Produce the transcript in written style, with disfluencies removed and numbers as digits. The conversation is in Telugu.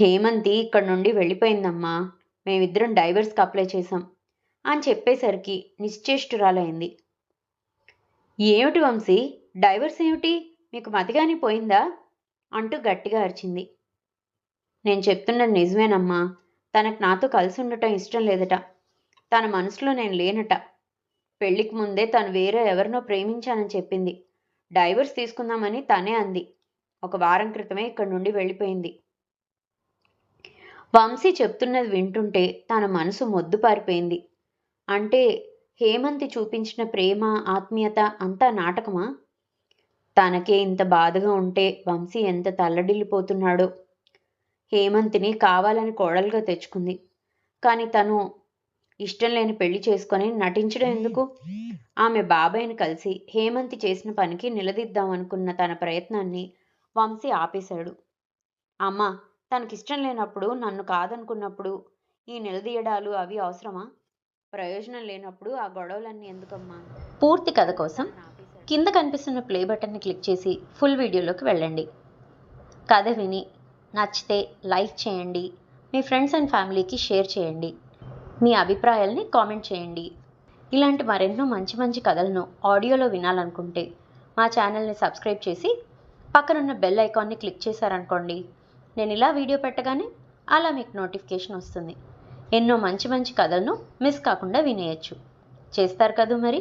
హేమంతి ఇక్కడి నుండి వెళ్ళిపోయిందమ్మా. మేమిద్దరం డైవర్స్కి అప్లై చేశాం అని చెప్పేసరికి నిశ్చేష్టురాలైంది. ఏమిటి వంశీ, డైవర్స్ ఏమిటి? మీకు మతిగాని పోయిందా అంటూ గట్టిగా అరిచింది. నేను చెప్తున్నది నిజమేనమ్మా. తనకు నాతో కలిసి ఉండటం ఇష్టం లేదట. తన మనసులో నేను లేనట. పెళ్లికి ముందే తను వేరే ఎవరినో ప్రేమించానని చెప్పింది. డైవర్స్ తీసుకుందామని తనే అంది. ఒక వారం క్రితమే ఇక్కడి నుండి వెళ్ళిపోయింది. వంశీ చెప్తున్నది వింటుంటే తన మనసు మొద్దుపారిపోయింది. అంటే హేమంతి చూపించిన ప్రేమ, ఆత్మీయత అంతా నాటకమా? తనకే ఇంత బాధగా ఉంటే వంశీ ఎంత తల్లడిల్లిపోతున్నాడో. హేమంతిని కావాలని కోడలుగా తెచ్చుకుంది. కానీ తను ఇష్టం లేని పెళ్లి చేసుకొని నటించడం ఎందుకు? ఆమె బాబాయ్ని కలిసి హేమంతి చేసిన పనికి నిలదీద్దామనుకున్న తన ప్రయత్నాన్ని వంశీ ఆపేశాడు. అమ్మా, తనకిష్టం లేనప్పుడు, నన్ను కాదనుకున్నప్పుడు ఈ నిలదీయడాలు అవి అవసరమా? ప్రయోజనం లేనప్పుడు ఆ గొడవలన్నీ ఎందుకమ్మా? పూర్తి కథ కోసం కింద కనిపిస్తున్న ప్లే బటన్ని క్లిక్ చేసి ఫుల్ వీడియోలోకి వెళ్ళండి. కథ విని నచ్చితే లైక్ చేయండి. మీ ఫ్రెండ్స్ అండ్ ఫ్యామిలీకి షేర్ చేయండి. మీ అభిప్రాయాల్ని కామెంట్ చేయండి. ఇలాంటి మరెన్నో మంచి మంచి కథలను ఆడియోలో వినాలనుకుంటే మా ఛానల్ని సబ్స్క్రైబ్ చేసి పక్కనున్న బెల్ ఐకాన్ని క్లిక్ చేశారనుకోండి, నేను ఇలా వీడియో పెట్టగానే అలా మీకు నోటిఫికేషన్ వస్తుంది. ఎన్నో మంచి మంచి కథలను మిస్ కాకుండా వినేయచ్చు. చేస్తారు కదూ మరి.